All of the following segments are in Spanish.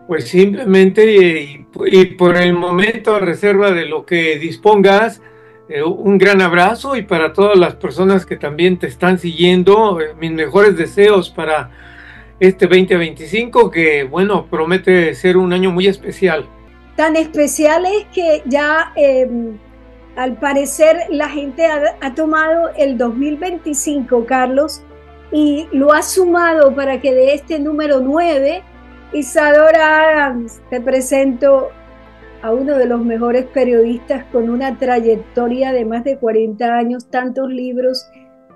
Pues simplemente y por el momento, a reserva de lo que dispongas, un gran abrazo y para todas las personas que también te están siguiendo, mis mejores deseos para este 2025 que, bueno, promete ser un año muy especial. Tan especial es que ya al parecer la gente ha tomado el 2025, Carlos, y lo ha sumado para que de este número 9, Isadora Adams, te presento a uno de los mejores periodistas con una trayectoria de más de 40 años, tantos libros,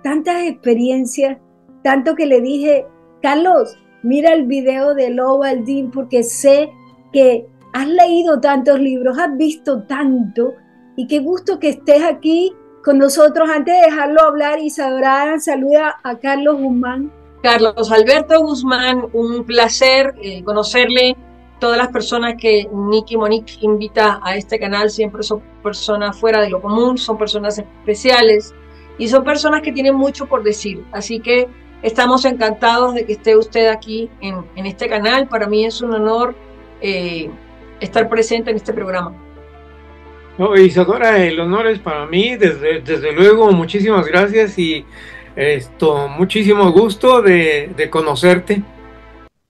tantas experiencias, tanto que le dije, Carlos, mira el video de Lobo Aldín porque sé que has leído tantos libros, has visto tanto y qué gusto que estés aquí con nosotros. Antes de dejarlo hablar, Isadora, saluda a Carlos Guzmán. Carlos Alberto Guzmán, un placer conocerle. Todas las personas que Nicky Monique invita a este canal siempre son personas fuera de lo común, son personas especiales y son personas que tienen mucho por decir. Así que estamos encantados de que esté usted aquí en este canal. Para mí es un honor estar presente en este programa. No, Isadora, el honor es para mí, desde luego, muchísimas gracias y muchísimo gusto de conocerte.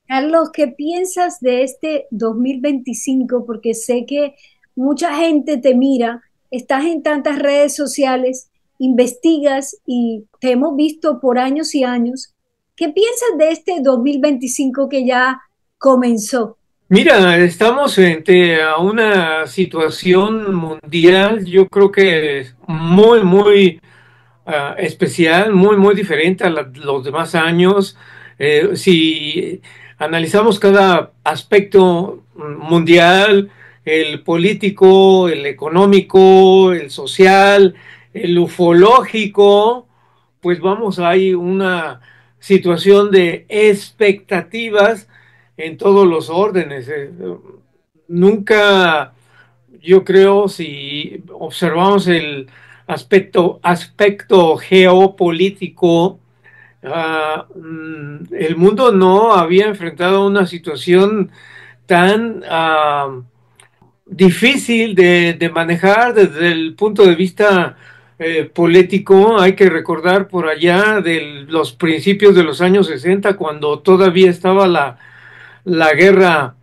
Carlos, ¿qué piensas de este 2025? Porque sé que mucha gente te mira, estás en tantas redes sociales, investigas y te hemos visto por años y años. ¿Qué piensas de este 2025 que ya comenzó? Mira, estamos frente a una situación mundial, yo creo que es muy especial, muy diferente a los demás años. Si analizamos cada aspecto mundial, el político, el económico, el social, el ufológico, pues vamos, hay una situación de expectativas en todos los órdenes. Nunca, yo creo, si observamos el aspecto geopolítico, el mundo no había enfrentado una situación tan difícil de manejar desde el punto de vista político. Hay que recordar por allá de los principios de los años 60, cuando todavía estaba la guerra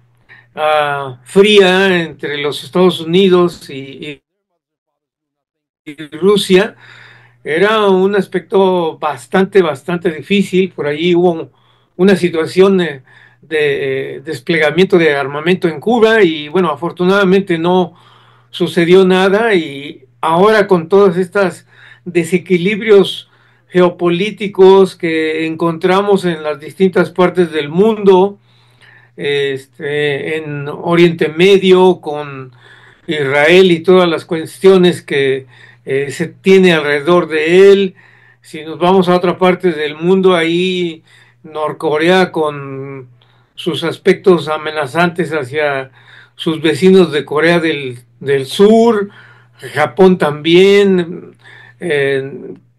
fría entre los Estados Unidos y Rusia. Era un aspecto bastante difícil. Por ahí hubo una situación de desplegamiento de armamento en Cuba y bueno, afortunadamente no sucedió nada y ahora con todos estos desequilibrios geopolíticos que encontramos en las distintas partes del mundo, en Oriente Medio, con Israel y todas las cuestiones que se tiene alrededor de él. Si nos vamos a otra parte del mundo, ahí Norcorea con sus aspectos amenazantes hacia sus vecinos de Corea del Sur, Japón también,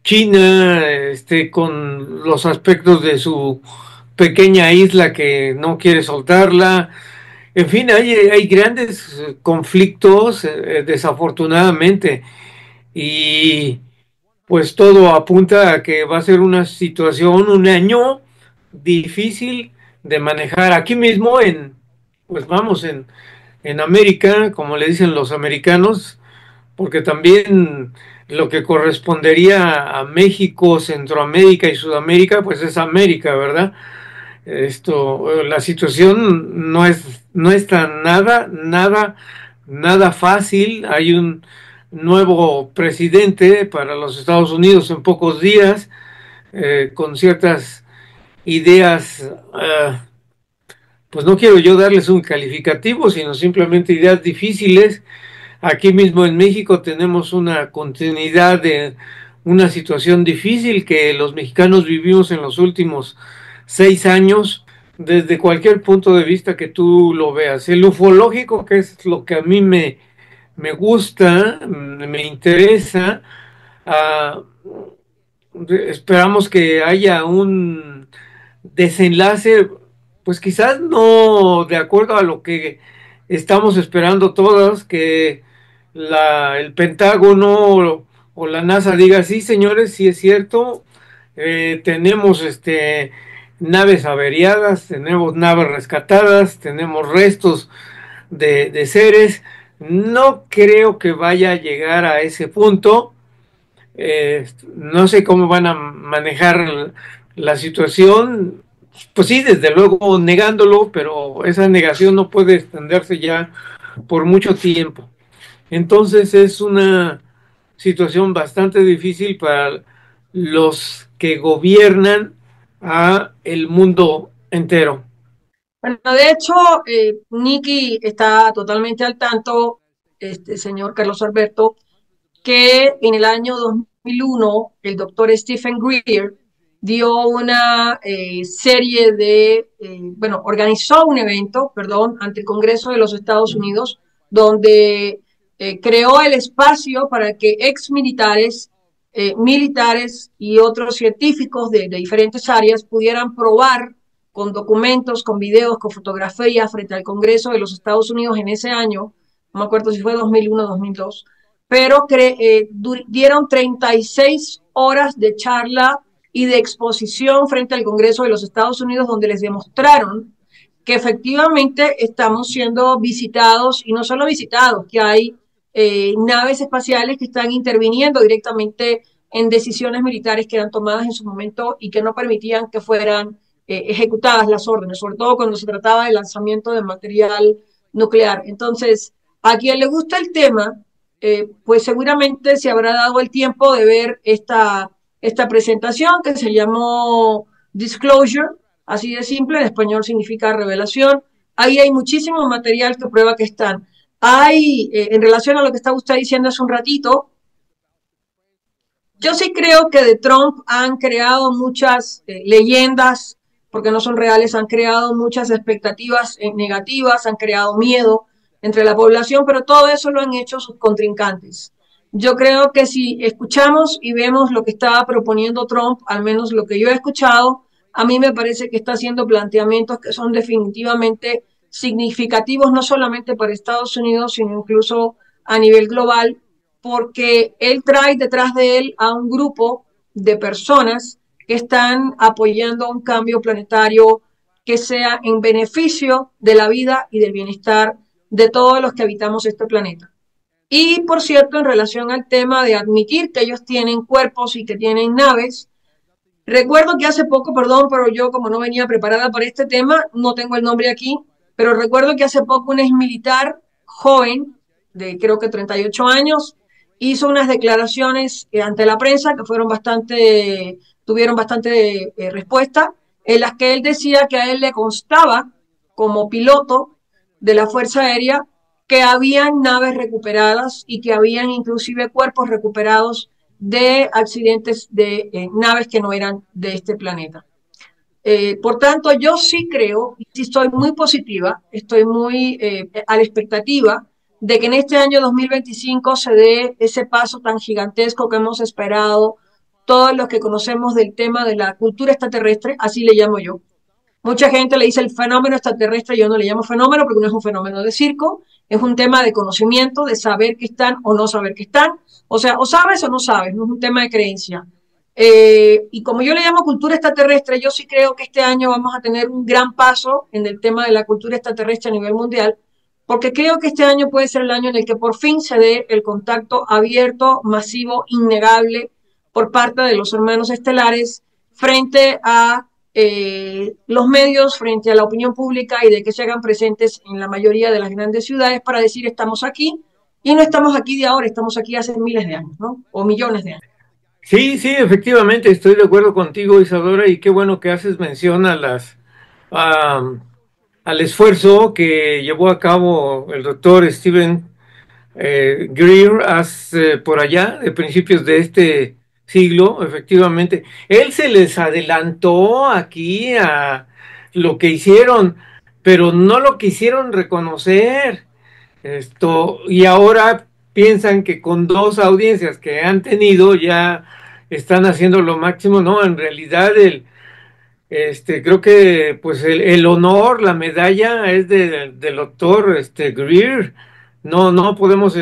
China, con los aspectos de su pequeña isla que no quiere soltarla. En fin, hay grandes conflictos, desafortunadamente, y pues todo apunta a que va a ser una situación, un año difícil de manejar. Aquí mismo pues vamos, en América, como le dicen los americanos, porque también lo que correspondería a México, Centroamérica y Sudamérica, pues es América, ¿verdad? La situación no está nada fácil. Hay un nuevo presidente para los Estados Unidos en pocos días, con ciertas ideas, pues no quiero yo darles un calificativo, sino simplemente ideas difíciles. Aquí mismo en México tenemos una continuidad de una situación difícil que los mexicanos vivimos en los últimos 6 años, desde cualquier punto de vista que tú lo veas. El ufológico, que es lo que a mí me gusta, me interesa, uh, esperamos que haya un desenlace pues quizás no de acuerdo a lo que estamos esperando todos, que el Pentágono o la NASA diga, sí, señores, sí es cierto, tenemos naves averiadas, tenemos naves rescatadas, tenemos restos de seres. No creo que vaya a llegar a ese punto. No sé cómo van a manejar la situación. Pues sí, desde luego negándolo, pero esa negación no puede extenderse ya por mucho tiempo. Entonces es una situación bastante difícil para los que gobiernan a el mundo entero. Bueno, de hecho, Nicky está totalmente al tanto, este señor Carlos Alberto, que en el año 2001 el doctor Stephen Greer dio una serie de, bueno, organizó un evento, perdón, ante el Congreso de los Estados Unidos, donde creó el espacio para que ex militares, militares y otros científicos de diferentes áreas pudieran probar con documentos, con videos, con fotografías frente al Congreso de los Estados Unidos en ese año, no me acuerdo si fue 2001 o 2002, pero dieron 36 horas de charla y de exposición frente al Congreso de los Estados Unidos, donde les demostraron que efectivamente estamos siendo visitados, y no solo visitados, que hay naves espaciales que están interviniendo directamente en decisiones militares que eran tomadas en su momento y que no permitían que fueran ejecutadas las órdenes, sobre todo cuando se trataba de lanzamiento de material nuclear. Entonces, a quien le gusta el tema, pues seguramente se habrá dado el tiempo de ver esta presentación que se llamó Disclosure, así de simple, en español significa revelación. Ahí hay muchísimo material que prueba que están. Hay, en relación a lo que estaba usted diciendo hace un ratito, yo sí creo que de Trump han creado muchas leyendas, porque no son reales, han creado muchas expectativas negativas, han creado miedo entre la población, pero todo eso lo han hecho sus contrincantes. Yo creo que si escuchamos y vemos lo que estaba proponiendo Trump, al menos lo que yo he escuchado, a mí me parece que está haciendo planteamientos que son definitivamente significativos, no solamente para Estados Unidos, sino incluso a nivel global, porque él trae detrás de él a un grupo de personas que están apoyando un cambio planetario que sea en beneficio de la vida y del bienestar de todos los que habitamos este planeta. Y, por cierto, en relación al tema de admitir que ellos tienen cuerpos y que tienen naves, recuerdo que hace poco, perdón, pero yo como no venía preparada para este tema, no tengo el nombre aquí, pero recuerdo que hace poco un ex militar joven, de creo que 38 años, hizo unas declaraciones ante la prensa que fueron bastante, tuvieron bastante respuesta, en las que él decía que a él le constaba como piloto de la Fuerza Aérea que habían naves recuperadas y que habían inclusive cuerpos recuperados de accidentes de naves que no eran de este planeta. Por tanto, yo sí creo, y sí estoy muy positiva, estoy muy a la expectativa de que en este año 2025 se dé ese paso tan gigantesco que hemos esperado todos los que conocemos del tema de la cultura extraterrestre, así le llamo yo. Mucha gente le dice el fenómeno extraterrestre, yo no le llamo fenómeno porque no es un fenómeno de circo, es un tema de conocimiento, de saber que están o no saber que están. O sea, o sabes o no sabes, no es un tema de creencia. Y como yo le llamo cultura extraterrestre, yo sí creo que este año vamos a tener un gran paso en el tema de la cultura extraterrestre a nivel mundial, porque creo que este año puede ser el año en el que por fin se dé el contacto abierto, masivo, innegable por parte de los hermanos estelares frente a los medios, frente a la opinión pública y de que se hagan presentes en la mayoría de las grandes ciudades para decir estamos aquí y no estamos aquí de ahora, estamos aquí hace miles de años, ¿no? O millones de años. Sí, sí, efectivamente, estoy de acuerdo contigo, Isadora, y qué bueno que haces mención a al esfuerzo que llevó a cabo el doctor Stephen Greer por allá, de principios de este siglo, efectivamente. Él se les adelantó aquí a lo que hicieron, pero no lo quisieron reconocer. Y ahora piensan que con dos audiencias que han tenido ya están haciendo lo máximo. No, en realidad Creo que pues el honor, la medalla es del doctor Greer. No, no podemos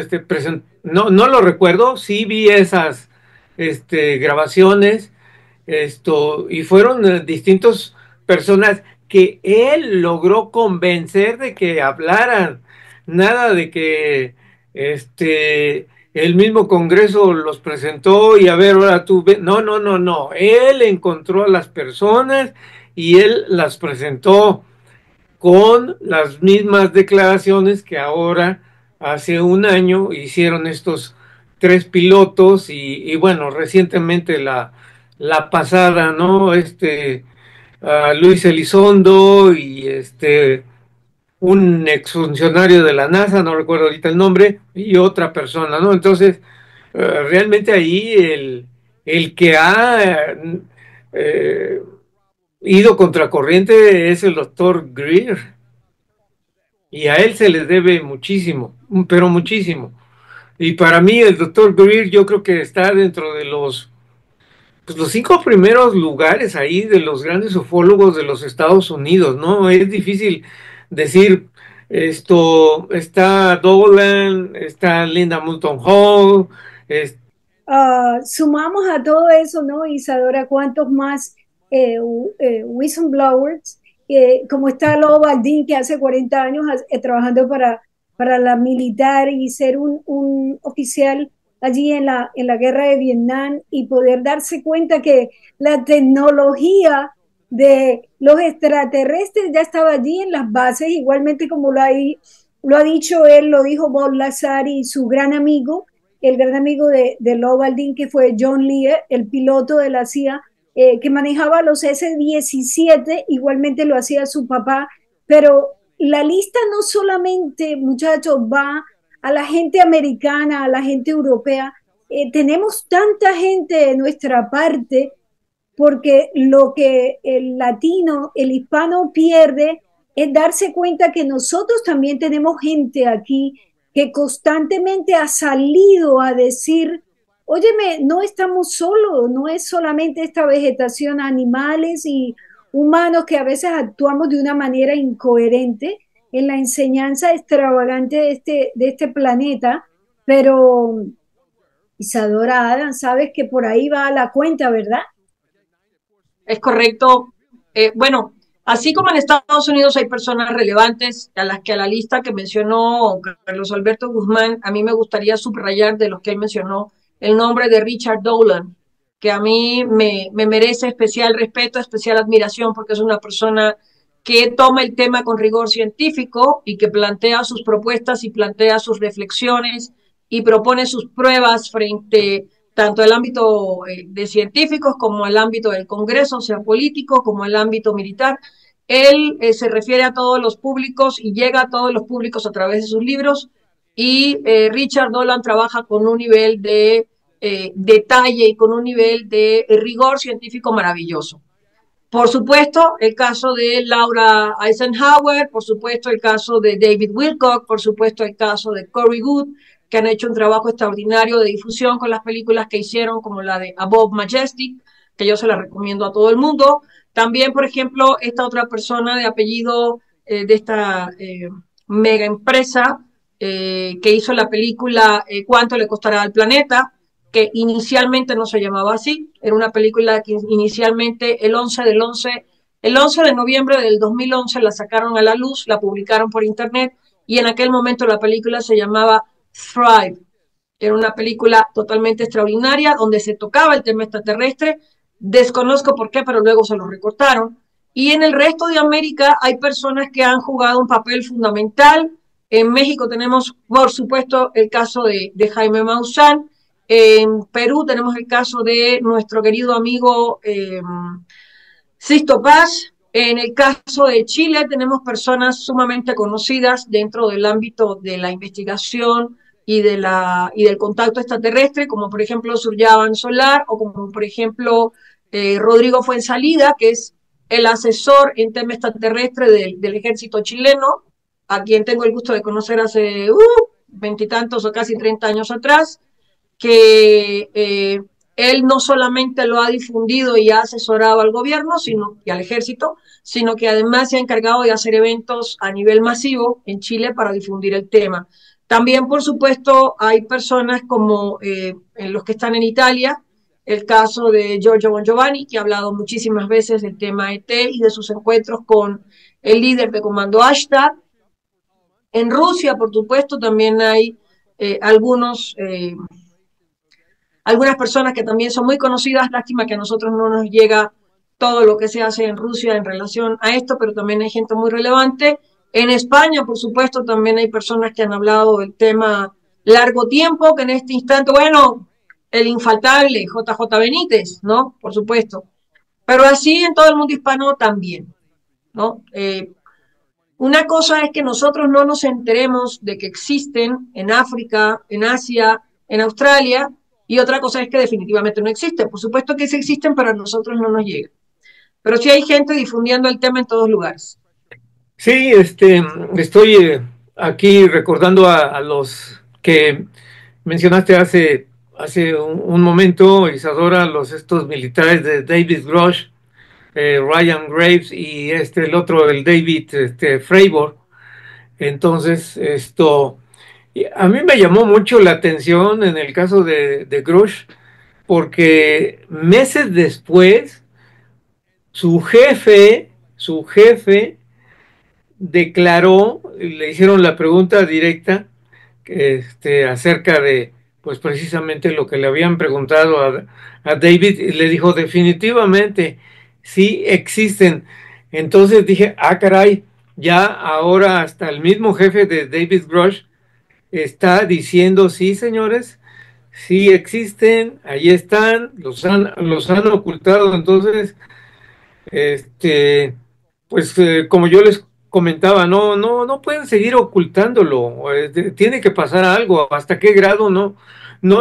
no lo recuerdo, sí vi esas grabaciones, y fueron distintos personas que él logró convencer de que hablaran, nada de que el mismo Congreso los presentó y a ver, ahora tú no, no, no, no, él encontró a las personas y él las presentó con las mismas declaraciones que ahora, hace un año, hicieron estos tres pilotos y bueno, recientemente la pasada, ¿no? Luis Elizondo y un exfuncionario de la NASA, no recuerdo ahorita el nombre, y otra persona, ¿no? Entonces, realmente ahí el que ha eh, ido contracorriente es el doctor Greer. Y a él se le debe muchísimo, pero muchísimo. Y para mí el doctor Greer yo creo que está dentro de pues, los 5 primeros lugares ahí de los grandes ufólogos de los Estados Unidos, ¿no? Es difícil decir está Dolan, está Linda Moulton Hall. Sumamos a todo eso, ¿no, Isadora? ¿Cuántos más whistleblowers? Como está Lobo Baldín, que hace 40 años trabajando para la militar y ser un oficial allí en la guerra de Vietnam y poder darse cuenta que la tecnología de los extraterrestres ya estaba allí en las bases, igualmente como lo ha dicho él, lo dijo Bob Lazar y su gran amigo, el gran amigo de Lowe Baldwin, que fue John Lee, el piloto de la CIA, que manejaba los S-17, igualmente lo hacía su papá, pero la lista no solamente, muchachos, va a la gente americana, a la gente europea, tenemos tanta gente de nuestra parte, porque lo que el latino, el hispano pierde es darse cuenta que nosotros también tenemos gente aquí que constantemente ha salido a decir, óyeme, no estamos solos, no es solamente esta vegetación, animales y humanos que a veces actuamos de una manera incoherente en la enseñanza extravagante de este planeta, pero Isadora Adam, sabes que por ahí va la cuenta, ¿verdad? Es correcto. Bueno, así como en Estados Unidos hay personas relevantes a las que a la lista que mencionó Carlos Alberto Guzmán, a mí me gustaría subrayar de los que él mencionó el nombre de Richard Dolan, que a mí me merece especial respeto, especial admiración, porque es una persona que toma el tema con rigor científico y que plantea sus propuestas y plantea sus reflexiones y propone sus pruebas frente tanto el ámbito de científicos como el ámbito del Congreso, sea político, como el ámbito militar. Él se refiere a todos los públicos y llega a todos los públicos a través de sus libros y Richard Dolan trabaja con un nivel de detalle y con un nivel de rigor científico maravilloso. Por supuesto, el caso de Laura Eisenhower, por supuesto, el caso de David Wilcock, por supuesto, el caso de Corey Goode, que han hecho un trabajo extraordinario de difusión con las películas que hicieron, como la de Above Majestic, que yo se la recomiendo a todo el mundo. También, por ejemplo, esta otra persona de apellido de esta mega empresa que hizo la película ¿Cuánto le costará al planeta?, que inicialmente no se llamaba así, era una película que inicialmente el 11 de noviembre del 2011 la sacaron a la luz, la publicaron por internet y en aquel momento la película se llamaba Thrive. Era una película totalmente extraordinaria donde se tocaba el tema extraterrestre, desconozco por qué, pero luego se lo recortaron. Y en el resto de América hay personas que han jugado un papel fundamental. En México tenemos, por supuesto, el caso de Jaime Maussan. En Perú tenemos el caso de nuestro querido amigo Sisto Paz. En el caso de Chile tenemos personas sumamente conocidas dentro del ámbito de la investigación y del contacto extraterrestre, como por ejemplo Suryavan Solar o como por ejemplo Rodrigo Fuensalida, que es el asesor en tema extraterrestre del ejército chileno, a quien tengo el gusto de conocer hace veintitantos o casi 30 años atrás, que él no solamente lo ha difundido y ha asesorado al gobierno y al ejército, sino que además se ha encargado de hacer eventos a nivel masivo en Chile para difundir el tema. También, por supuesto, hay personas como los que están en Italia, el caso de Giorgio Bon Giovanni, que ha hablado muchísimas veces del tema ET y de sus encuentros con el líder de Comando Ashtad. En Rusia, por supuesto, también hay algunas personas que también son muy conocidas. Lástima que a nosotros no nos llega todo lo que se hace en Rusia en relación a esto, pero también hay gente muy relevante. En España, por supuesto, también hay personas que han hablado del tema largo tiempo, que en este instante, bueno, el infaltable JJ Benítez, ¿no? Por supuesto. Pero así en todo el mundo hispano también, ¿no? Una cosa es que nosotros no nos enteremos de que existen en África, en Asia, en Australia, y otra cosa es que definitivamente no existen. Por supuesto que sí existen, pero a nosotros no nos llega. Pero sí hay gente difundiendo el tema en todos lugares. Sí, estoy aquí recordando a los que mencionaste hace un momento, Isadora, estos militares de David Grush, Ryan Graves y el otro, el David Fravor. Entonces, a mí me llamó mucho la atención en el caso de Grush, porque meses después, su jefe declaró, le hicieron la pregunta directa, acerca de, pues precisamente lo que le habían preguntado a David, y le dijo definitivamente, sí existen. Entonces dije, ah, caray, ya ahora hasta el mismo jefe de David Grush está diciendo, sí, señores, sí existen, ahí están, los han ocultado. Entonces, este, pues como yo les comentaba, no pueden seguir ocultándolo, tiene que pasar algo. ¿Hasta qué grado? No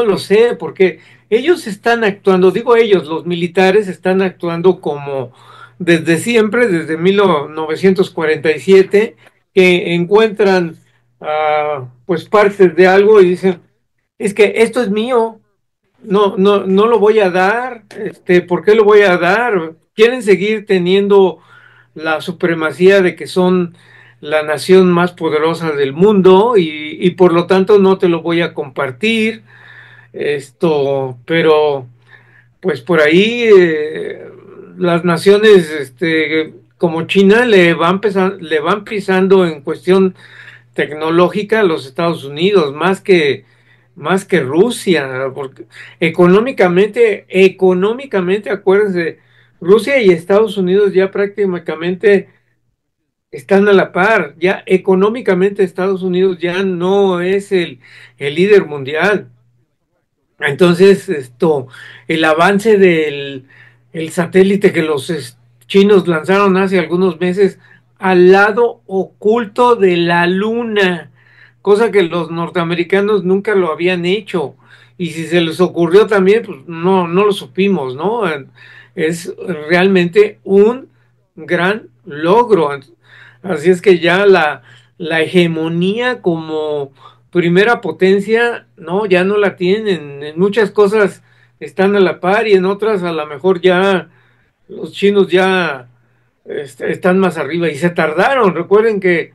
lo sé, porque ellos están actuando, digo ellos, los militares están actuando como desde siempre, desde 1947, que encuentran pues partes de algo y dicen, es que esto es mío, no lo voy a dar. ¿Por qué lo voy a dar? Quieren seguir teniendo la supremacía de que son la nación más poderosa del mundo y por lo tanto no te lo voy a compartir. Pero pues por ahí las naciones como China le van pisando en cuestión tecnológica a los Estados Unidos, más que Rusia, porque económicamente, acuérdense, Rusia y Estados Unidos ya prácticamente están a la par. Ya económicamente Estados Unidos ya no es el líder mundial. Entonces, el avance el satélite que los chinos lanzaron hace algunos meses al lado oculto de la luna, cosa que los norteamericanos nunca lo habían hecho. Y si se les ocurrió también, pues no lo supimos, ¿no? Es realmente un gran logro. Así es que ya la hegemonía como primera potencia, no, ya no la tienen. En muchas cosas están a la par y en otras a lo mejor ya los chinos ya están más arriba y se tardaron. Recuerden que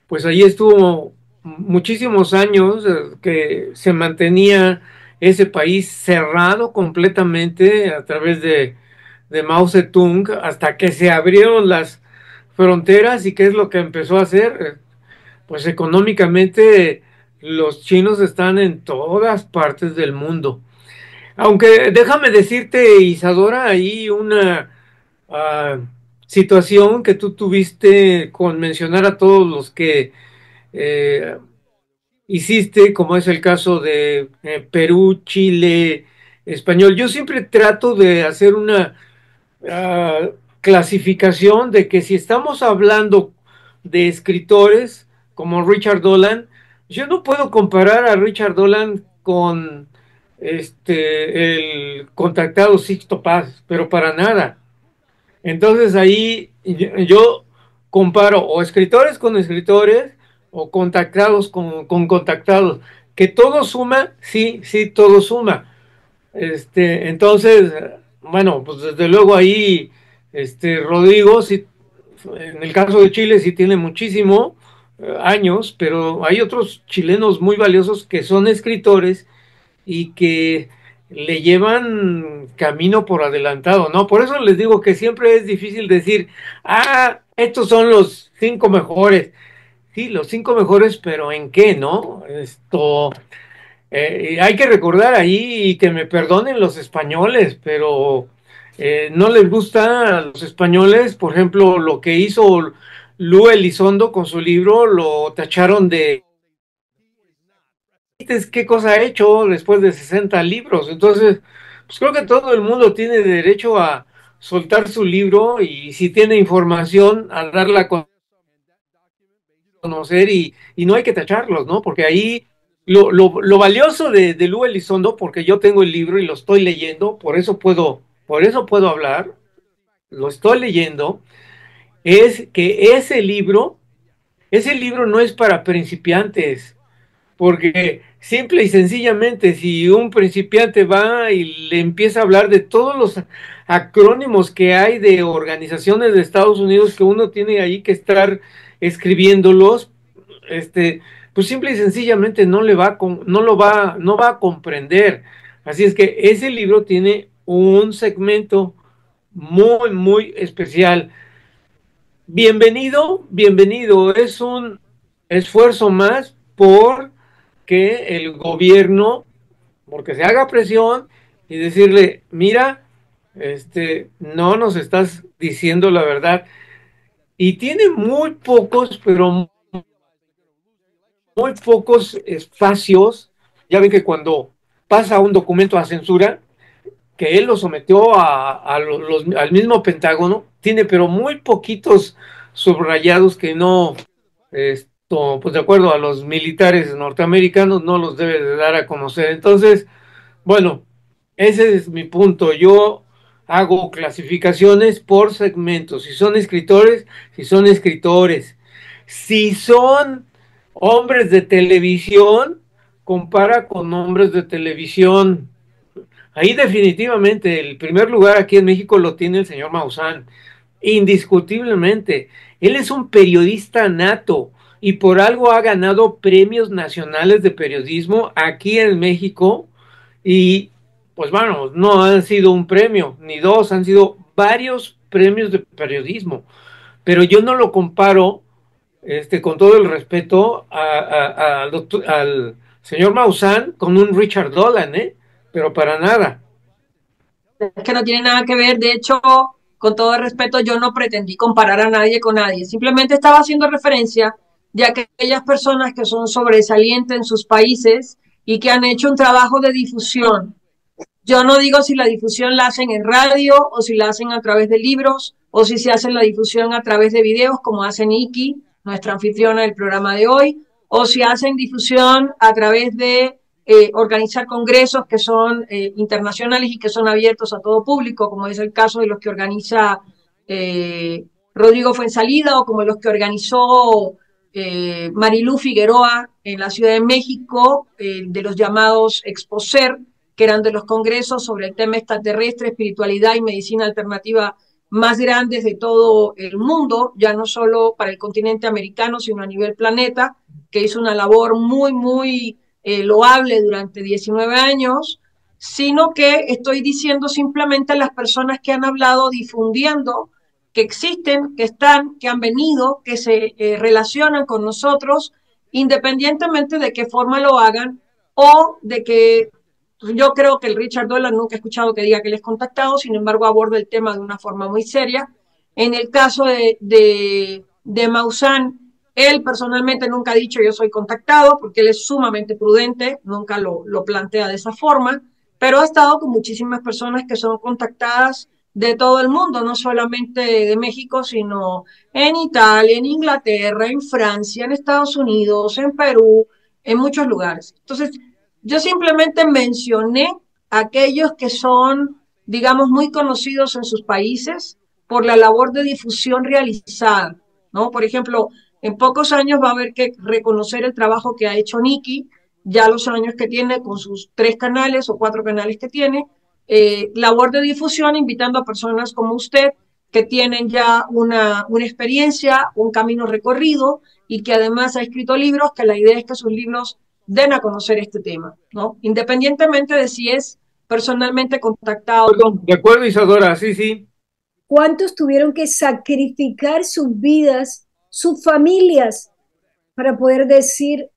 pues allí estuvo muchísimos años que se mantenía ese país cerrado completamente a través de Mao Zedong hasta que se abrieron las fronteras. ¿Y qué es lo que empezó a hacer? Pues económicamente los chinos están en todas partes del mundo. Aunque déjame decirte, Isadora, ahí una situación que tú tuviste con mencionar a todos los que eh, hiciste, como es el caso de Perú, Chile, español. Yo siempre trato de hacer una clasificación de que si estamos hablando de escritores como Richard Dolan, yo no puedo comparar a Richard Dolan con el contactado Sixto Paz, pero para nada. Entonces ahí yo comparo o escritores con escritores o contactados con contactados. Que todo suma, sí, todo suma, Entonces, bueno, pues desde luego ahí, Rodrigo, sí, en el caso de Chile sí tiene muchísimo años, pero hay otros chilenos muy valiosos que son escritores y que le llevan camino por adelantado, ¿no? Por eso les digo que siempre es difícil decir, ah, estos son los 5 mejores. Sí, los 5 mejores, pero ¿en qué, no? Hay que recordar ahí, y que me perdonen los españoles, pero no les gusta a los españoles, por ejemplo, lo que hizo Lu Elizondo con su libro, lo tacharon de qué cosa ha hecho después de 60 libros. Entonces, pues creo que todo el mundo tiene derecho a soltar su libro y si tiene información, a darla a conocer y no hay que tacharlos, ¿no? Porque ahí lo valioso de Lu Elizondo, porque yo tengo el libro y lo estoy leyendo, por eso puedo hablar, lo estoy leyendo, es que ese libro no es para principiantes. Porque simple y sencillamente, si un principiante va y le empieza a hablar de todos los acrónimos que hay de organizaciones de Estados Unidos que uno tiene ahí que estar escribiéndolos, pues simple y sencillamente no va a comprender. Así es que ese libro tiene un segmento muy, muy especial. Bienvenido, bienvenido. Es un esfuerzo más por que el gobierno, porque se haga presión y decirle, mira, no nos estás diciendo la verdad. Y tiene muy pocos, pero muy pocos espacios. Ya ven que cuando pasa un documento a censura, que él lo sometió al mismo Pentágono, tiene pero muy poquitos subrayados que no, pues de acuerdo a los militares norteamericanos, no los debe de dar a conocer. Entonces, bueno, ese es mi punto. Yo hago clasificaciones por segmentos. Si son escritores, si son escritores. Si son hombres de televisión, compara con hombres de televisión. Ahí definitivamente el primer lugar aquí en México lo tiene el señor Maussan, indiscutiblemente. Él es un periodista nato y por algo ha ganado premios nacionales de periodismo aquí en México y pues bueno, no han sido un premio ni dos, han sido varios premios de periodismo, pero yo no lo comparo, con todo el respeto, al señor Maussan con un Richard Dolan, pero para nada. Es que no tiene nada que ver, de hecho, con todo el respeto, yo no pretendí comparar a nadie con nadie, simplemente estaba haciendo referencia de aquellas personas que son sobresalientes en sus países y que han hecho un trabajo de difusión. Yo no digo si la difusión la hacen en radio o si la hacen a través de libros o si se hace la difusión a través de videos como hace Nikki, nuestra anfitriona del programa de hoy, o si hacen difusión a través de organizar congresos que son internacionales y que son abiertos a todo público, como es el caso de los que organiza Rodrigo Fuensalida o como los que organizó Marilú Figueroa en la Ciudad de México, de los llamados Exposer, que eran de los congresos sobre el tema extraterrestre, espiritualidad y medicina alternativa más grandes de todo el mundo, ya no solo para el continente americano, sino a nivel planeta, que hizo una labor muy, muy loable durante 19 años, sino que estoy diciendo simplemente a las personas que han hablado difundiendo que existen, que están, que han venido, que se relacionan con nosotros, independientemente de qué forma lo hagan o de que yo creo que el Richard Dolan nunca he escuchado que diga que le es contactado, sin embargo aborda el tema de una forma muy seria. En el caso de Maussan, él personalmente nunca ha dicho yo soy contactado, porque él es sumamente prudente, nunca lo plantea de esa forma, pero ha estado con muchísimas personas que son contactadas de todo el mundo, no solamente de México, sino en Italia, en Inglaterra, en Francia, en Estados Unidos, en Perú, en muchos lugares. Entonces, yo simplemente mencioné aquellos que son, digamos, muy conocidos en sus países por la labor de difusión realizada, ¿no? Por ejemplo, en pocos años va a haber que reconocer el trabajo que ha hecho Nikki ya los años que tiene con sus 3 canales o 4 canales que tiene, labor de difusión, invitando a personas como usted que tienen ya una experiencia, un camino recorrido y que además ha escrito libros, que la idea es que sus libros den a conocer este tema, ¿no? Independientemente de si es personalmente contactado. De acuerdo, Isadora, sí, sí. ¿Cuántos tuvieron que sacrificar sus vidas, sus familias, para poder decir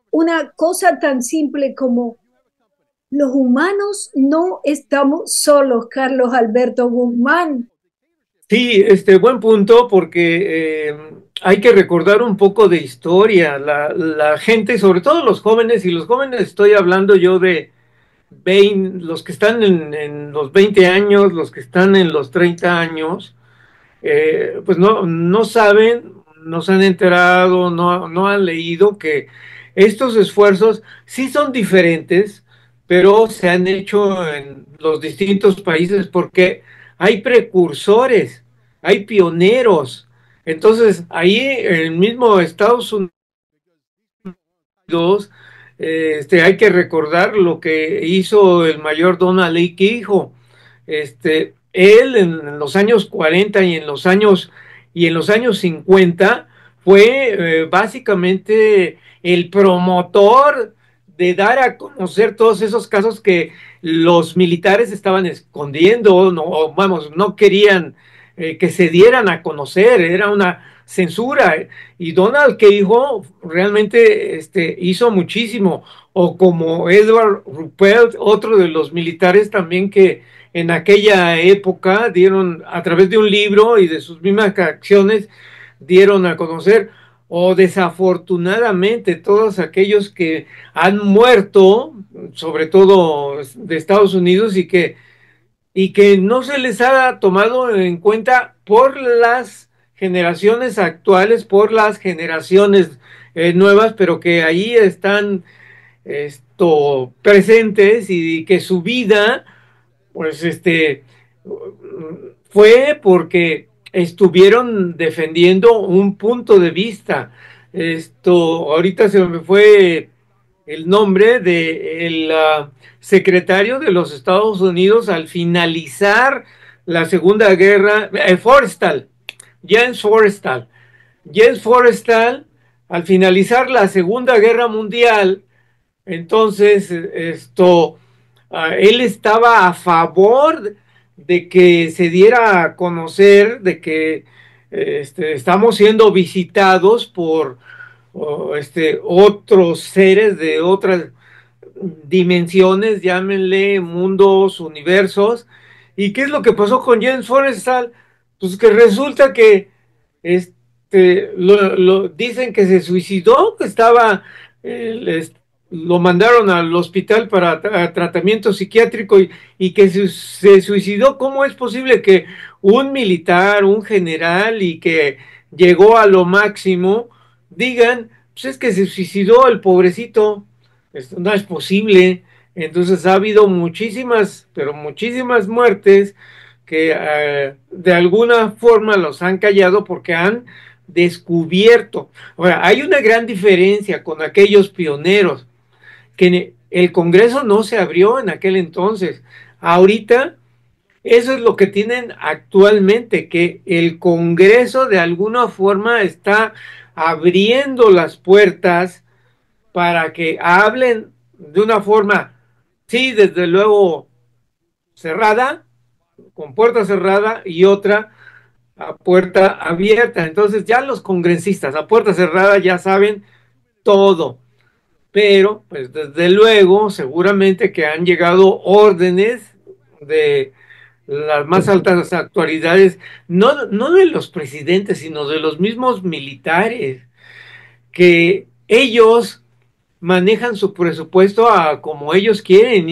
una cosa tan simple como los humanos no estamos solos, Carlos Alberto Guzmán? Sí, buen punto, porque hay que recordar un poco de historia. La gente, sobre todo los jóvenes, y los jóvenes estoy hablando yo de 20, los que están en los 20 años, los que están en los 30 años, pues no saben, no se han enterado, no han leído que estos esfuerzos sí son diferentes, pero se han hecho en los distintos países porque hay precursores, hay pioneros. Entonces, ahí el mismo Estados Unidos, hay que recordar lo que hizo el mayor Donald Lee Quijo. Él en los años 40 y en los años 50 fue básicamente el promotor de dar a conocer todos esos casos que los militares estaban escondiendo, no, vamos, no querían que se dieran a conocer, era una censura. Y Donald Quijo realmente hizo muchísimo, o como Edward Ruppelt, otro de los militares también que en aquella época dieron, a través de un libro y de sus mismas acciones, dieron a conocer, o desafortunadamente todos aquellos que han muerto, sobre todo de Estados Unidos, y que no se les ha tomado en cuenta por las generaciones actuales, por las generaciones nuevas, pero que ahí están presentes, y que su vida pues fue porque estuvieron defendiendo un punto de vista. Ahorita se me fue el nombre del secretario de los Estados Unidos al finalizar la Segunda Guerra, Forrestal, Jens Forrestal. Jens Forrestal, al finalizar la Segunda Guerra Mundial, entonces él estaba a favor de que se diera a conocer de que estamos siendo visitados por otros seres de otras dimensiones, llámenle mundos, universos. ¿Y qué es lo que pasó con James Forrestal? Pues que resulta que dicen que se suicidó, que estaba, lo mandaron al hospital para tratamiento psiquiátrico, y que se suicidó. ¿Cómo es posible que un militar, un general, y que llegó a lo máximo, digan, pues es que se suicidó el pobrecito? Esto no es posible. Entonces ha habido muchísimas, pero muchísimas muertes que de alguna forma los han callado porque han descubierto. Ahora, hay una gran diferencia con aquellos pioneros, que el Congreso no se abrió en aquel entonces. Ahorita, eso es lo que tienen actualmente, que el Congreso de alguna forma está abriendo las puertas para que hablen de una forma, sí, desde luego cerrada, con puerta cerrada, y otra a puerta abierta. Entonces ya los congresistas a puerta cerrada ya saben todo, pero pues desde luego seguramente que han llegado órdenes de las más altas autoridades, no de los presidentes, sino de los mismos militares, que ellos manejan su presupuesto a como ellos quieren,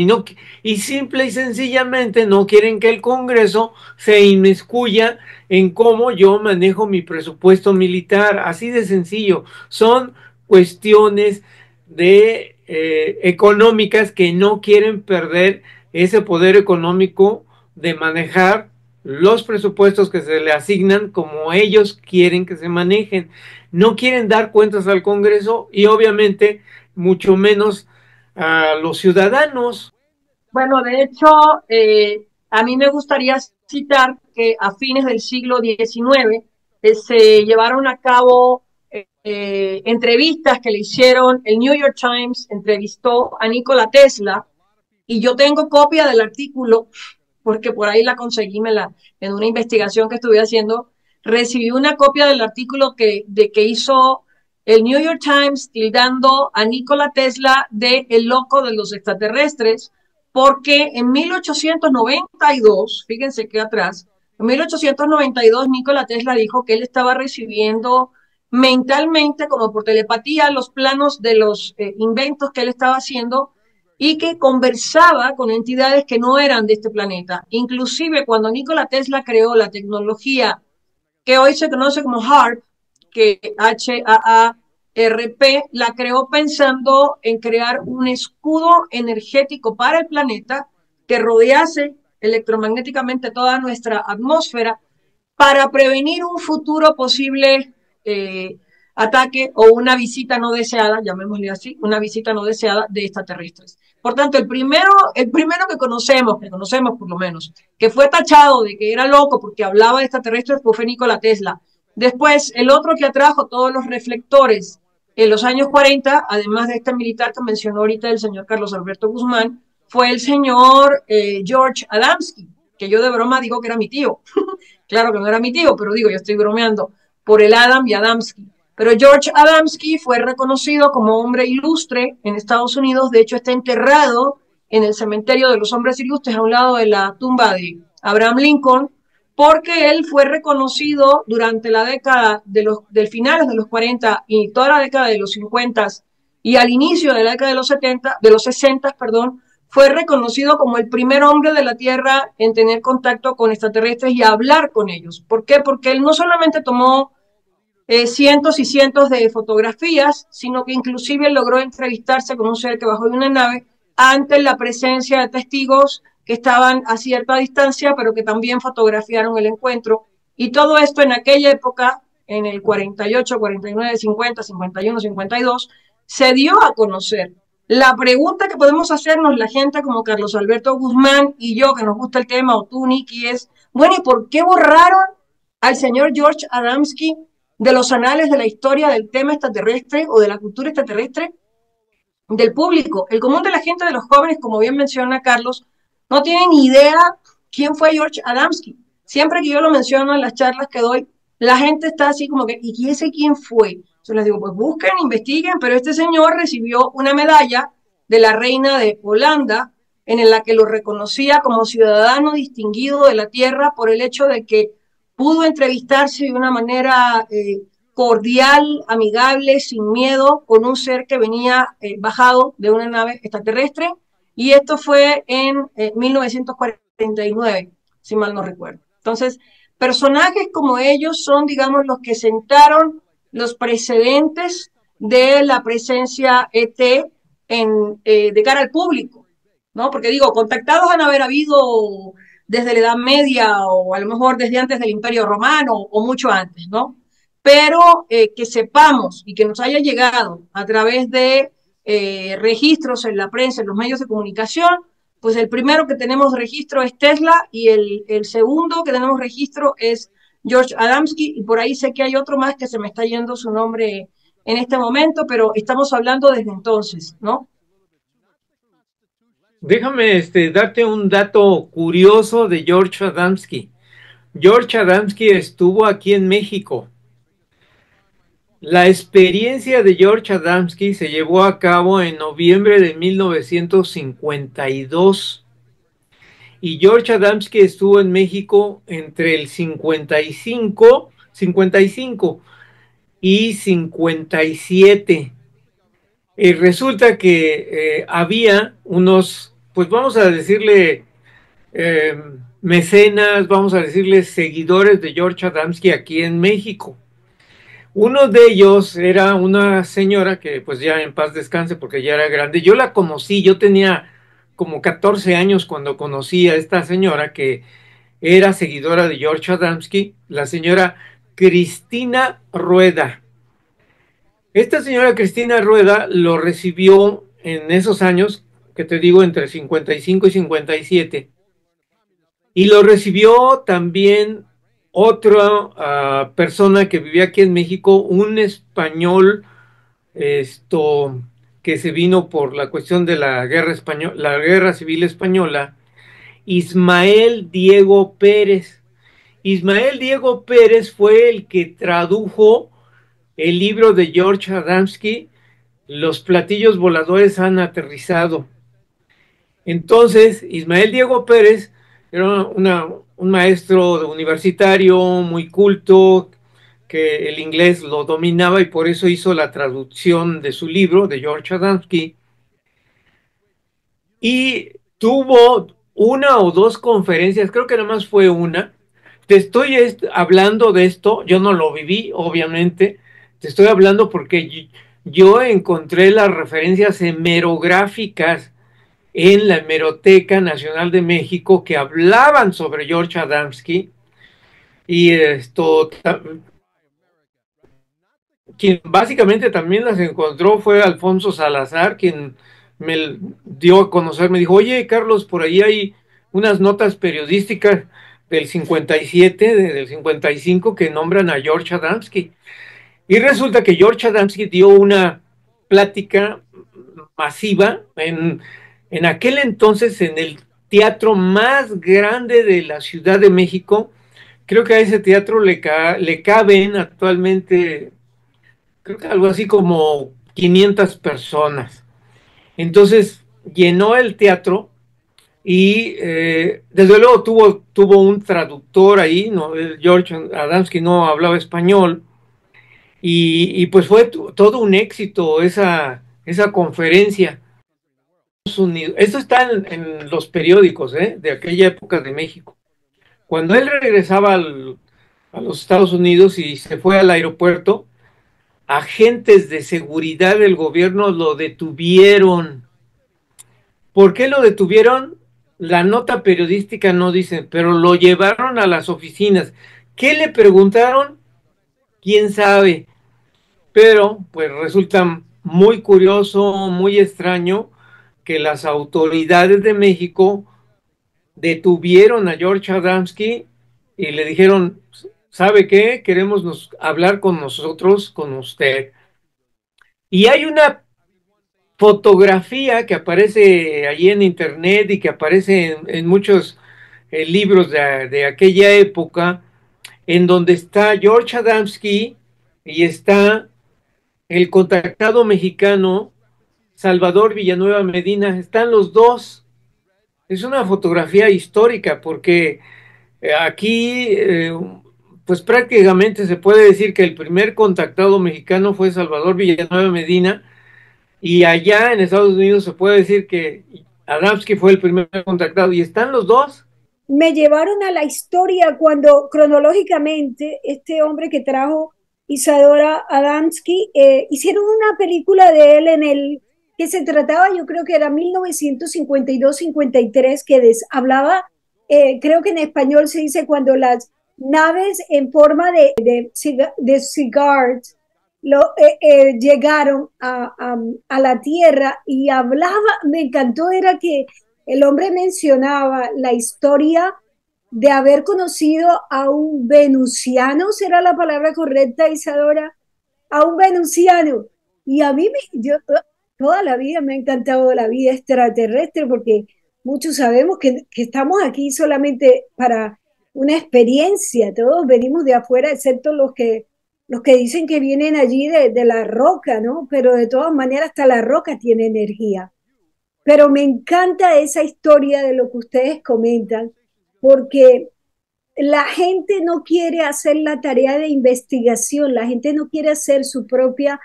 y simple y sencillamente no quieren que el Congreso se inmiscuya en cómo yo manejo mi presupuesto militar. Así de sencillo. Son cuestiones de económicas, que no quieren perder ese poder económico de manejar los presupuestos que se le asignan como ellos quieren que se manejen. No quieren dar cuentas al Congreso, y obviamente mucho menos a los ciudadanos. Bueno, de hecho, a mí me gustaría citar que a fines del siglo XIX se llevaron a cabo entrevistas que le hicieron, el New York Times entrevistó a Nikola Tesla y yo tengo copia del artículo porque por ahí la conseguí en una investigación que estuve haciendo, recibí una copia del artículo que hizo el New York Times tildando a Nikola Tesla de el loco de los extraterrestres, porque en 1892, fíjense que atrás, en 1892 Nikola Tesla dijo que él estaba recibiendo mentalmente, como por telepatía, los planos de los inventos que él estaba haciendo y que conversaba con entidades que no eran de este planeta. Inclusive cuando Nikola Tesla creó la tecnología que hoy se conoce como HAARP, que HAARP, la creó pensando en crear un escudo energético para el planeta que rodease electromagnéticamente toda nuestra atmósfera para prevenir un futuro posible ataque o una visita no deseada, llamémosle así, una visita no deseada de extraterrestres. Por tanto, el primero que conocemos por lo menos, que fue tachado de que era loco porque hablaba de extraterrestres, fue Nikola Tesla. Después, el otro que atrajo todos los reflectores en los años 40, además de este militar que mencionó ahorita el señor Carlos Alberto Guzmán, fue el señor George Adamski, que yo de broma digo que era mi tío. Claro que no era mi tío, pero digo, yo estoy bromeando por el Adam y Adamski. Pero George Adamski fue reconocido como hombre ilustre en Estados Unidos. De hecho, está enterrado en el cementerio de los hombres ilustres a un lado de la tumba de Abraham Lincoln, porque él fue reconocido durante la década del finales de los 40 y toda la década de los 50 y al inicio de la década de los 70, de los 60, perdón, fue reconocido como el primer hombre de la Tierra en tener contacto con extraterrestres y hablar con ellos. ¿Por qué? Porque él no solamente tomó cientos y cientos de fotografías, sino que inclusive logró entrevistarse con un ser que bajó de una nave ante la presencia de testigos que estaban a cierta distancia, pero que también fotografiaron el encuentro. Y todo esto en aquella época, en el 48, 49, 50, 51, 52, se dio a conocer. La pregunta que podemos hacernos la gente como Carlos Alberto Guzmán y yo, que nos gusta el tema, o tú, Nicky, es, bueno, ¿y por qué borraron al señor George Adamski de los anales de la historia del tema extraterrestre o de la cultura extraterrestre del público? El común de la gente, de los jóvenes, como bien menciona Carlos, no tienen ni idea quién fue George Adamski. Siempre que yo lo menciono en las charlas que doy, la gente está así como que, ¿y ese quién fue? Yo les digo, pues busquen, investiguen, pero este señor recibió una medalla de la reina de Holanda en la que lo reconocía como ciudadano distinguido de la tierra por el hecho de que pudo entrevistarse de una manera cordial, amigable, sin miedo, con un ser que venía bajado de una nave extraterrestre, y esto fue en 1949, si mal no recuerdo. Entonces, personajes como ellos son, digamos, los que sentaron los precedentes de la presencia ET de cara al público, ¿no? Porque digo, contactados han haber habido desde la Edad Media o a lo mejor desde antes del Imperio Romano o mucho antes, ¿no? Pero que sepamos y que nos haya llegado a través de registros en la prensa, en los medios de comunicación, pues el primero que tenemos registro es Tesla y el segundo que tenemos registro es George Adamski, y por ahí sé que hay otro más que se me está yendo su nombre en este momento, pero estamos hablando desde entonces, ¿no? Déjame darte un dato curioso de George Adamski. George Adamski estuvo aquí en México. La experiencia de George Adamski se llevó a cabo en noviembre de 1952 y George Adamski estuvo en México entre el 55 y 57. Y resulta que había unos, pues vamos a decirle, mecenas, vamos a decirle seguidores de George Adamski aquí en México. Uno de ellos era una señora que pues ya en paz descanse porque ya era grande. Yo la conocí, yo tenía como 14 años cuando conocí a esta señora que era seguidora de George Adamski, la señora Cristina Rueda. Esta señora Cristina Rueda lo recibió en esos años, que te digo, entre 55 y 57, y lo recibió también otra persona que vivía aquí en México, un español, esto, que se vino por la cuestión de la guerra española, la guerra civil española, Ismael Diego Pérez. Ismael Diego Pérez fue el que tradujo el libro de George Adamski, Los platillos voladores han aterrizado. Entonces, Ismael Diego Pérez era un maestro universitario muy culto, que el inglés lo dominaba y por eso hizo la traducción de su libro, de George Adamski, y tuvo una o dos conferencias, creo que nada más fue una. Te estoy hablando de esto, yo no lo viví, obviamente, te estoy hablando porque yo encontré las referencias hemerográficas en la Hemeroteca Nacional de México que hablaban sobre George Adamski, y quien básicamente también las encontró fue Alfonso Salazar, quien me dio a conocer, me dijo, oye Carlos, por ahí hay unas notas periodísticas del 57, del 55, que nombran a George Adamski. Y resulta que George Adamski dio una plática masiva en aquel entonces en el teatro más grande de la Ciudad de México. Creo que a ese teatro le caben actualmente, creo que algo así como 500 personas. Entonces llenó el teatro y desde luego tuvo un traductor ahí, ¿no? George Adamski no hablaba español, y pues fue todo un éxito esa conferencia. Esto está en los periódicos, de aquella época de México. Cuando él regresaba a los Estados Unidos y se fue al aeropuerto, agentes de seguridad del gobierno lo detuvieron. ¿Por qué lo detuvieron? La nota periodística no dice, pero lo llevaron a las oficinas. ¿Qué le preguntaron? ¿Quién sabe? Pero pues resulta muy curioso, muy extraño que las autoridades de México detuvieron a George Adamski y le dijeron, ¿sabe qué? Queremos hablar con nosotros, con usted. Y hay una fotografía que aparece allí en internet y que aparece en muchos libros de aquella época, en donde está George Adamski y está el contactado mexicano Salvador Villanueva Medina. Están los dos. Es una fotografía histórica porque aquí, pues prácticamente se puede decir que el primer contactado mexicano fue Salvador Villanueva Medina, y allá en Estados Unidos se puede decir que Adamski fue el primer contactado, y están los dos. Me llevaron a la historia cuando cronológicamente este hombre que trajo Isadora Adamski, hicieron una película de él que se trataba, yo creo que era 1952-53, que hablaba, creo que en español se dice cuando las naves en forma de cigars llegaron a la Tierra, y hablaba, me encantó, era que el hombre mencionaba la historia de haber conocido a un venusiano, ¿será la palabra correcta, Isadora? A un venusiano. Y a mí, yo toda la vida me ha encantado la vida extraterrestre, porque muchos sabemos que estamos aquí solamente para una experiencia. Todos venimos de afuera, excepto los que dicen que vienen allí de la roca, ¿no? Pero de todas maneras hasta la roca tiene energía. Pero me encanta esa historia de lo que ustedes comentan, porque la gente no quiere hacer la tarea de investigación, la gente no quiere hacer su propia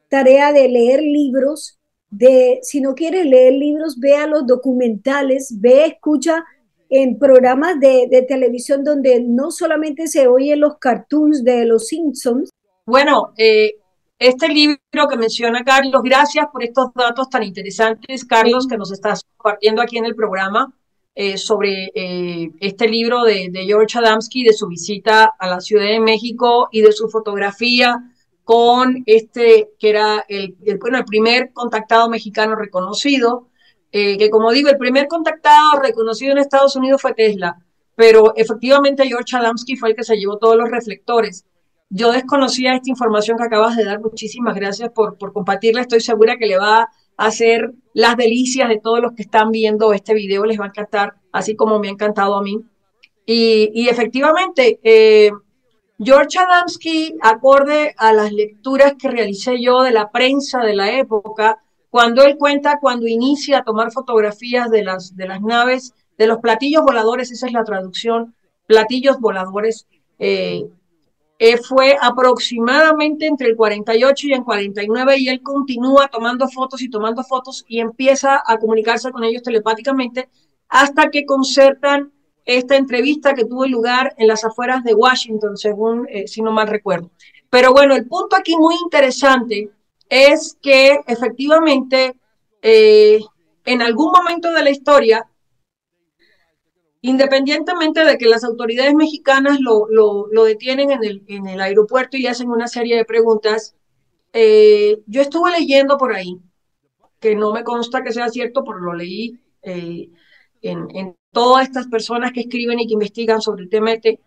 tarea de leer libros, si no quieres leer libros, vea los documentales, escucha en programas de televisión donde no solamente se oyen los cartoons de los Simpsons. Bueno, este libro que menciona Carlos, gracias por estos datos tan interesantes, Carlos, que nos estás compartiendo aquí en el programa sobre este libro de George Adamski, de su visita a la Ciudad de México y de su fotografía con que era bueno, el primer contactado mexicano reconocido, que como digo, el primer contactado reconocido en Estados Unidos fue Tesla, pero efectivamente George Adamski fue el que se llevó todos los reflectores. Yo desconocía esta información que acabas de dar, muchísimas gracias por compartirla, estoy segura que le va a hacer las delicias de todos los que están viendo este video, les va a encantar, así como me ha encantado a mí. Y efectivamente, George Adamski, acorde a las lecturas que realicé yo de la prensa de la época, cuando él cuenta cuando inicia a tomar fotografías de las naves, de los platillos voladores, esa es la traducción, platillos voladores, fue aproximadamente entre el 48 y el 49, y él continúa tomando fotos y empieza a comunicarse con ellos telepáticamente hasta que concertan esta entrevista que tuvo lugar en las afueras de Washington, según, si no mal recuerdo. Pero bueno, el punto aquí muy interesante es que efectivamente en algún momento de la historia, independientemente de que las autoridades mexicanas lo detienen en el aeropuerto y hacen una serie de preguntas, yo estuve leyendo por ahí, que no me consta que sea cierto, pero lo leí en todas estas personas que escriben y que investigan sobre el tema que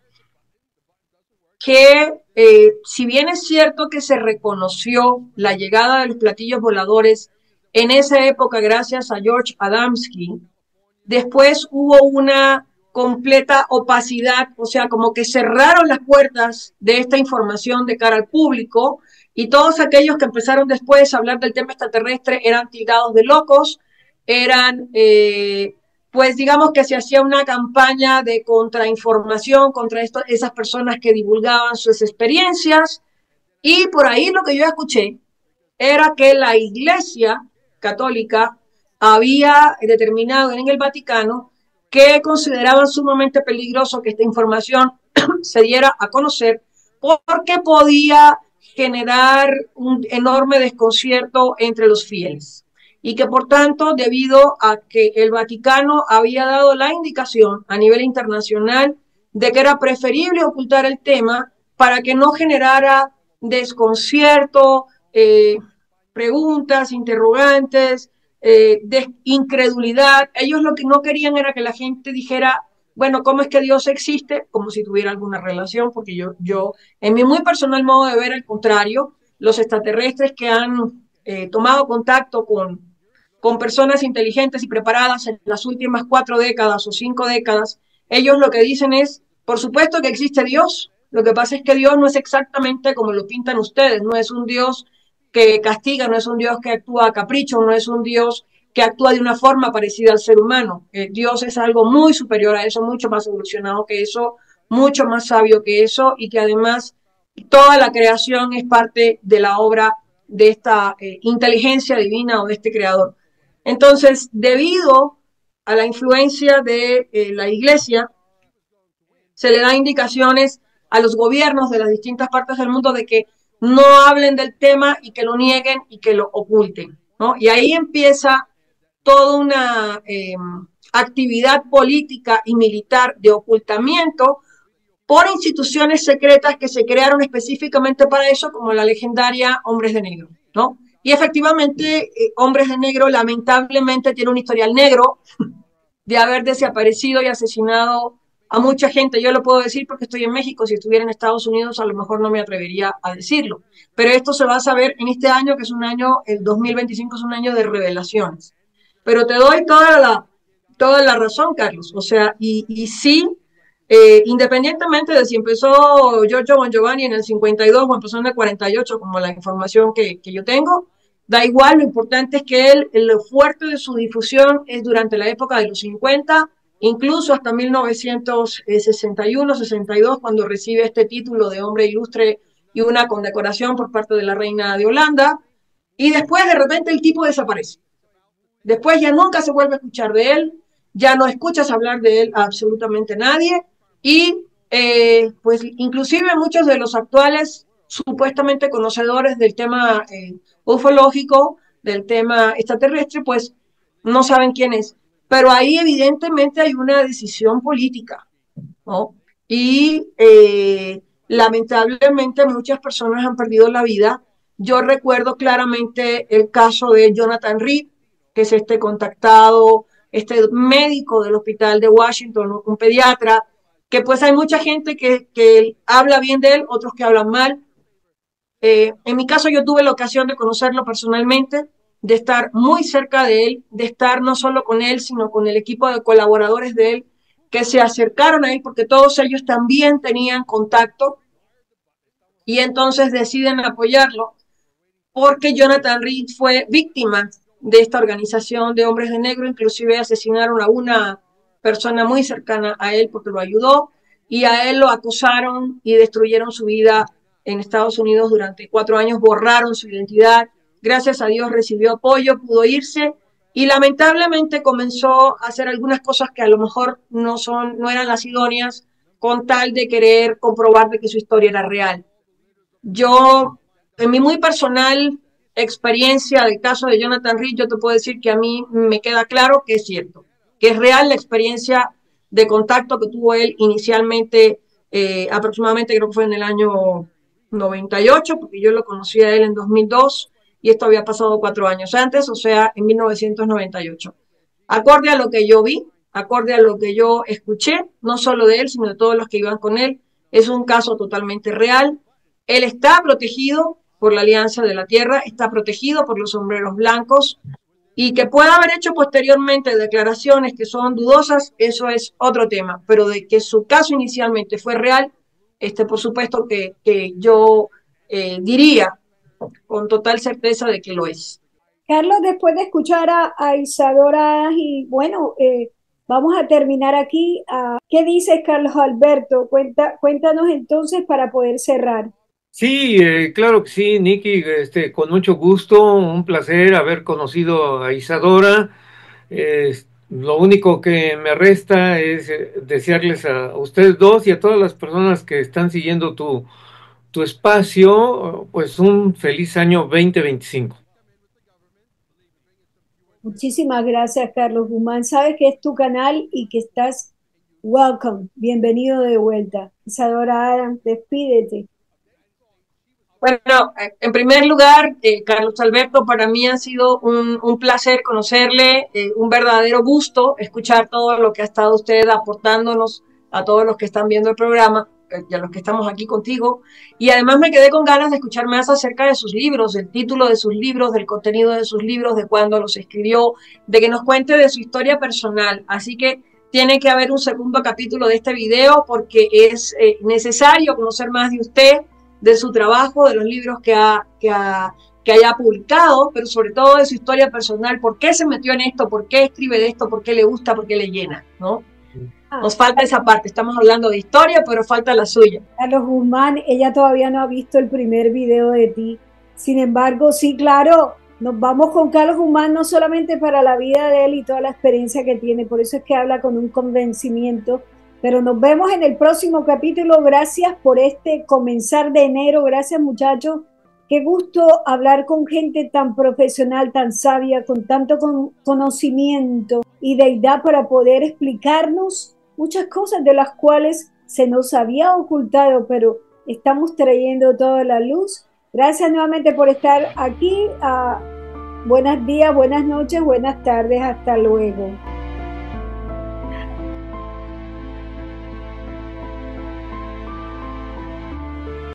si bien es cierto que se reconoció la llegada de los platillos voladores en esa época gracias a George Adamski, después hubo una completa opacidad, o sea, como que cerraron las puertas de esta información de cara al público, y todos aquellos que empezaron después a hablar del tema extraterrestre eran tildados de locos, eran, pues digamos que se hacía una campaña de contrainformación contra esas personas que divulgaban sus experiencias, y por ahí lo que yo escuché era que la Iglesia Católica había determinado en el Vaticano que consideraban sumamente peligroso que esta información se diera a conocer porque podía generar un enorme desconcierto entre los fieles, y que por tanto, debido a que el Vaticano había dado la indicación a nivel internacional de que era preferible ocultar el tema para que no generara desconcierto, preguntas, interrogantes, de incredulidad. Ellos lo que no querían era que la gente dijera, bueno, ¿cómo es que Dios existe? Como si tuviera alguna relación, porque yo en mi muy personal modo de ver, al contrario, los extraterrestres que han tomado contacto con personas inteligentes y preparadas en las últimas 4 décadas o 5 décadas, ellos lo que dicen es, por supuesto que existe Dios, lo que pasa es que Dios no es exactamente como lo pintan ustedes, no es un Dios que castiga, no es un Dios que actúa a capricho, no es un Dios que actúa de una forma parecida al ser humano. Dios es algo muy superior a eso, mucho más evolucionado que eso, mucho más sabio que eso, y que además toda la creación es parte de la obra de esta inteligencia divina o de este creador. Entonces, debido a la influencia de la Iglesia, se le da indicaciones a los gobiernos de las distintas partes del mundo de que no hablen del tema y que lo nieguen y que lo oculten, ¿no? Y ahí empieza toda una actividad política y militar de ocultamiento por instituciones secretas que se crearon específicamente para eso, como la legendaria Hombres de Negro, ¿no? Y efectivamente, Hombres de Negro lamentablemente tiene un historial negro de haber desaparecido y asesinado a mucha gente. Yo lo puedo decir porque estoy en México. Si estuviera en Estados Unidos a lo mejor no me atrevería a decirlo, pero esto se va a saber en este año, que es un año, el 2025 es un año de revelaciones. Pero te doy toda la razón, Carlos, o sea, y sí, independientemente de si empezó Giorgio Bon Giovanni en el 52 o empezó en el 48, como la información que yo tengo, da igual. Lo importante es que lo fuerte de su difusión es durante la época de los 50, incluso hasta 1961, 62, cuando recibe este título de hombre ilustre y una condecoración por parte de la reina de Holanda, y después de repente el tipo desaparece. Después ya nunca se vuelve a escuchar de él, ya no escuchas hablar de él a absolutamente nadie, y pues inclusive muchos de los actuales supuestamente conocedores del tema ufológico, del tema extraterrestre, pues no saben quién es. Pero ahí evidentemente hay una decisión política, ¿no? Y Lamentablemente muchas personas han perdido la vida. Yo recuerdo claramente el caso de Jonathan Reed, que es este contactado, este médico del hospital de Washington, un pediatra, que pues hay mucha gente que habla bien de él, otros que hablan mal. En mi caso yo tuve la ocasión de conocerlo personalmente, de estar muy cerca de él, de estar no solo con él, sino con el equipo de colaboradores de él, que se acercaron a él porque todos ellos también tenían contacto y entonces deciden apoyarlo porque Jonathan Reed fue víctima de esta organización de hombres de negro, inclusive asesinaron a una persona muy cercana a él porque lo ayudó y a él lo acosaron y destruyeron su vida en Estados Unidos durante 4 años, borraron su identidad. Gracias a Dios recibió apoyo, pudo irse y lamentablemente comenzó a hacer algunas cosas que a lo mejor no eran las idóneas con tal de querer comprobar de que su historia era real. Yo, en mi muy personal experiencia del caso de Jonathan Reed, yo te puedo decir que a mí me queda claro que es cierto, que es real la experiencia de contacto que tuvo él inicialmente, aproximadamente creo que fue en el año 98, porque yo lo conocí a él en 2002 y esto había pasado 4 años antes, o sea, en 1998. Acorde a lo que yo vi, acorde a lo que yo escuché, no solo de él, sino de todos los que iban con él, es un caso totalmente real. Él está protegido por la Alianza de la Tierra, está protegido por los sombreros blancos y que pueda haber hecho posteriormente declaraciones que son dudosas, eso es otro tema, pero de que su caso inicialmente fue real, por supuesto que yo diría con total certeza de que lo es. Carlos, después de escuchar a Isadora, y bueno, vamos a terminar aquí. ¿Qué dices, Carlos Alberto? Cuéntanos entonces para poder cerrar. Sí, claro que sí, Nicky, con mucho gusto, un placer haber conocido a Isadora. Lo único que me resta es desearles a ustedes dos y a todas las personas que están siguiendo tu espacio, pues un feliz año 2025. Muchísimas gracias, Carlos Guzmán. Sabes que es tu canal y que estás welcome. Bienvenido de vuelta. Isadora Adams, despídete. Bueno, en primer lugar, Carlos Alberto, para mí ha sido un placer conocerle, un verdadero gusto escuchar todo lo que ha estado usted aportándonos a todos los que están viendo el programa y a los que estamos aquí contigo. Y además me quedé con ganas de escuchar más acerca de sus libros, del título de sus libros, del contenido de sus libros, de cuándo los escribió, de que nos cuente de su historia personal. Así que tiene que haber un segundo capítulo de este video porque es necesario conocer más de usted, de su trabajo, de los libros que haya publicado, pero sobre todo de su historia personal, por qué se metió en esto, por qué escribe de esto, por qué le gusta, por qué le llena, ¿no? Nos falta esa parte, estamos hablando de historia, pero falta la suya. Carlos Guzmán, ella todavía no ha visto el primer video de ti. Sin embargo, sí, claro, nos vamos con Carlos Guzmán no solamente para la vida de él y toda la experiencia que tiene, por eso es que habla con un convencimiento. Pero nos vemos en el próximo capítulo. Gracias por este comenzar de enero. Gracias, muchachos. Qué gusto hablar con gente tan profesional, tan sabia, con tanto conocimiento y deidad para poder explicarnos muchas cosas de las cuales se nos había ocultado, pero estamos trayendo toda la luz. Gracias nuevamente por estar aquí. Buenos días, buenas noches, buenas tardes. Hasta luego.